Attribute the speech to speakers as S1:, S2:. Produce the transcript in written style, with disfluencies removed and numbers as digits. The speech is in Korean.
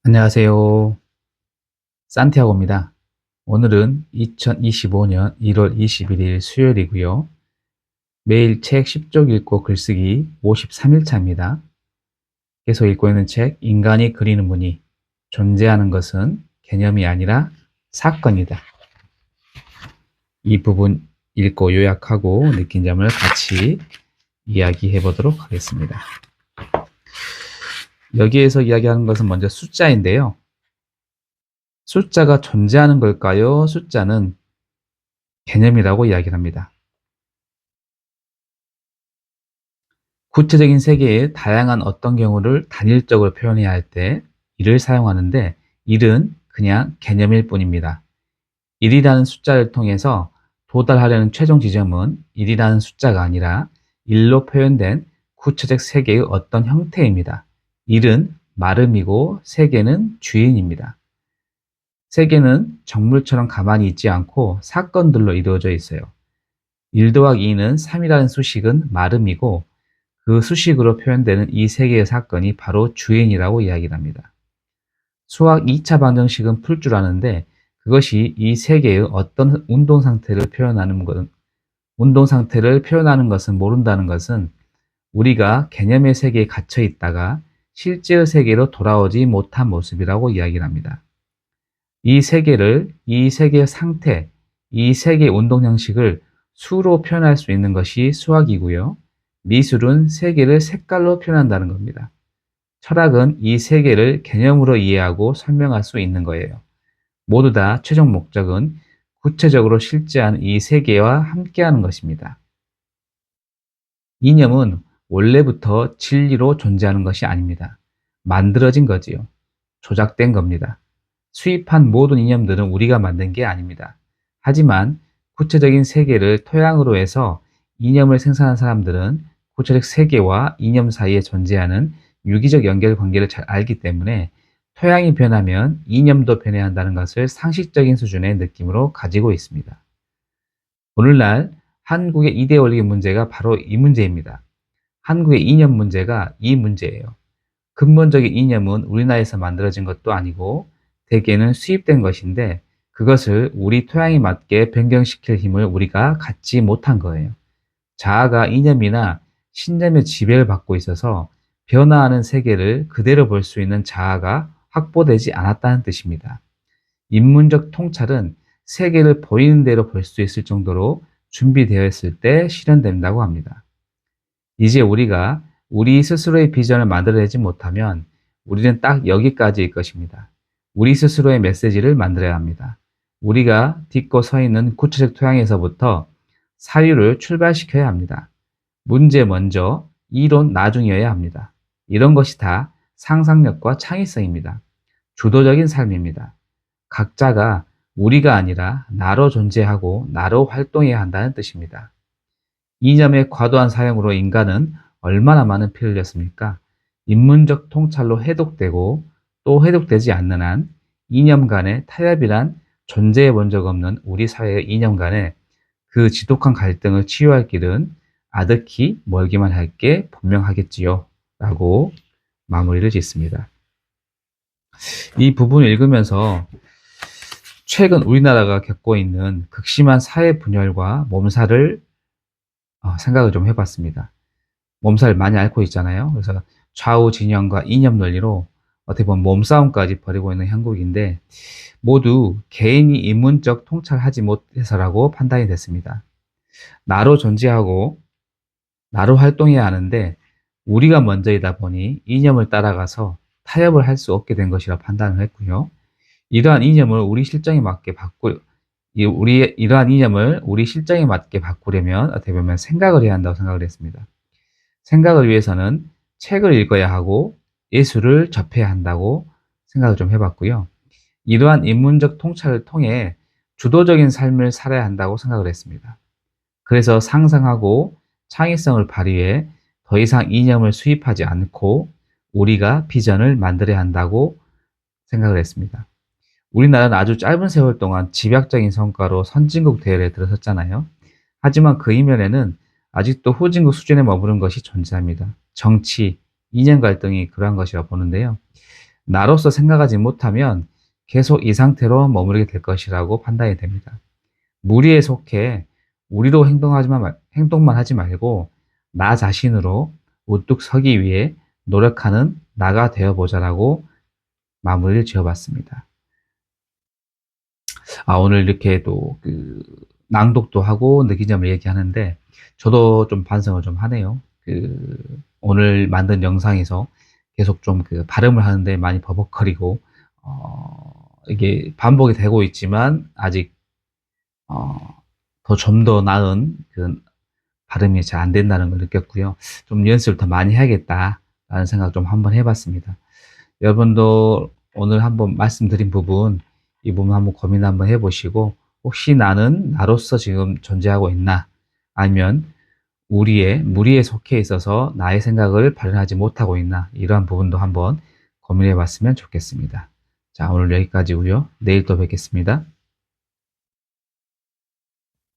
S1: 안녕하세요. 산티아고입니다. 오늘은 2025년 1월 21일 수요일이고요. 매일 책 10쪽 읽고 글쓰기 53일차입니다. 계속 읽고 있는 책 인간이 그리는 무늬. 존재하는 것은 개념이 아니라 사건이다. 이 부분 읽고 요약하고 느낀 점을 같이 이야기해 보도록 하겠습니다. 여기에서 이야기하는 것은 먼저 숫자인데요. 숫자가 존재하는 걸까요? 숫자는 개념이라고 이야기를 합니다. 구체적인 세계의 다양한 어떤 경우를 단일적으로 표현해야 할 때 일을 사용하는데 일은 그냥 개념일 뿐입니다. 일이라는 숫자를 통해서 도달하려는 최종 지점은 일이라는 숫자가 아니라 일로 표현된 구체적 세계의 어떤 형태입니다. 일은 마름이고 세계는 주인입니다. 세계는 정물처럼 가만히 있지 않고 사건들로 이루어져 있어요. 1 더하기 2는 3이라는 수식은 마름이고 그 수식으로 표현되는 이 세 개의 사건이 바로 주인이라고 이야기를 합니다. 수학 2차 방정식은 풀 줄 아는데 그것이 이 세 개의 어떤 운동 상태를 표현하는 것은 모른다는 것은 우리가 개념의 세계에 갇혀 있다가 실제의 세계로 돌아오지 못한 모습이라고 이야기를 합니다. 이 세계의 상태, 이 세계의 운동 형식을 수로 표현할 수 있는 것이 수학이고요. 미술은 세계를 색깔로 표현한다는 겁니다. 철학은 이 세계를 개념으로 이해하고 설명할 수 있는 거예요. 모두 다 최종 목적은 구체적으로 실제한 이 세계와 함께하는 것입니다. 이념은 원래부터 진리로 존재하는 것이 아닙니다. 만들어진 거지요. 조작된 겁니다. 수입한 모든 이념들은 우리가 만든 게 아닙니다. 하지만 구체적인 세계를 토양으로 해서 이념을 생산한 사람들은 구체적 세계와 이념 사이에 존재하는 유기적 연결 관계를 잘 알기 때문에 토양이 변하면 이념도 변해야 한다는 것을 상식적인 수준의 느낌으로 가지고 있습니다. 오늘날 한국의 이데 올리기 문제가 바로 이 문제입니다. 한국의 이념 문제가 이 문제예요. 근본적인 이념은 우리나라에서 만들어진 것도 아니고 대개는 수입된 것인데 그것을 우리 토양에 맞게 변경시킬 힘을 우리가 갖지 못한 거예요. 자아가 이념이나 신념의 지배를 받고 있어서 변화하는 세계를 그대로 볼 수 있는 자아가 확보되지 않았다는 뜻입니다. 인문적 통찰은 세계를 보이는 대로 볼 수 있을 정도로 준비되어 있을 때 실현된다고 합니다. 이제 우리가 우리 스스로의 비전을 만들어내지 못하면 우리는 딱 여기까지일 것입니다. 우리 스스로의 메시지를 만들어야 합니다. 우리가 딛고 서 있는 구체적 토양에서부터 사유를 출발시켜야 합니다. 문제 먼저, 이론 나중이어야 합니다. 이런 것이 다 상상력과 창의성입니다. 주도적인 삶입니다. 각자가 우리가 아니라 나로 존재하고 나로 활동해야 한다는 뜻입니다. 이념의 과도한 사용으로 인간은 얼마나 많은 피를 흘렸습니까? 인문적 통찰로 해독되고 또 해독되지 않는 한 이념 간의 타협이란 존재해 본 적 없는 우리 사회의 이념 간의 그 지독한 갈등을 치유할 길은 아득히 멀기만 할 게 분명하겠지요. 라고 마무리를 짓습니다. 이 부분을 읽으면서 최근 우리나라가 겪고 있는 극심한 사회 분열과 몸살을 생각을 좀 해봤습니다. 몸살 많이 앓고 있잖아요. 그래서 좌우 진영과 이념 논리로 어떻게 보면 몸싸움까지 벌이고 있는 형국인데 모두 개인이 인문적 통찰하지 못해서라고 판단이 됐습니다. 나로 존재하고 나로 활동해야 하는데 우리가 먼저이다 보니 이념을 따라가서 타협을 할 수 없게 된 것이라 판단을 했고요. 이러한 이념을 우리 실정에 맞게 이러한 이념을 우리 실정에 맞게 바꾸려면 어떻게 보면 생각을 해야 한다고 생각을 했습니다. 생각을 위해서는 책을 읽어야 하고 예술을 접해야 한다고 생각을 좀 해봤고요. 이러한 인문적 통찰을 통해 주도적인 삶을 살아야 한다고 생각을 했습니다. 그래서 상상하고 창의성을 발휘해 더 이상 이념을 수입하지 않고 우리가 비전을 만들어야 한다고 생각을 했습니다. 우리나라는 아주 짧은 세월 동안 집약적인 성과로 선진국 대열에 들어섰잖아요. 하지만 그 이면에는 아직도 후진국 수준에 머무른 것이 존재합니다. 정치, 이념 갈등이 그러한 것이라 보는데요. 나로서 생각하지 못하면 계속 이 상태로 머무르게 될 것이라고 판단이 됩니다. 무리에 속해 우리로 행동만 하지 말고 나 자신으로 우뚝 서기 위해 노력하는 나가 되어보자라고 마무리를 지어봤습니다. 오늘 이렇게 또 낭독도 하고 느낀 점을 얘기하는데 저도 좀 반성을 좀 하네요. 오늘 만든 영상에서 계속 좀 발음을 하는데 많이 버벅거리고 이게 반복이 되고 있지만 아직 좀 더 나은 발음이 잘 안 된다는 걸 느꼈고요. 좀 연습을 더 많이 해야겠다라는 생각 좀 한번 해봤습니다. 여러분도 오늘 한번 말씀드린 부분, 이 부분 한번 고민 한번 해보시고, 혹시 나는 나로서 지금 존재하고 있나? 아니면 무리에 속해 있어서 나의 생각을 발현하지 못하고 있나? 이러한 부분도 한번 고민해 봤으면 좋겠습니다. 자, 오늘 여기까지고요. 내일 또 뵙겠습니다.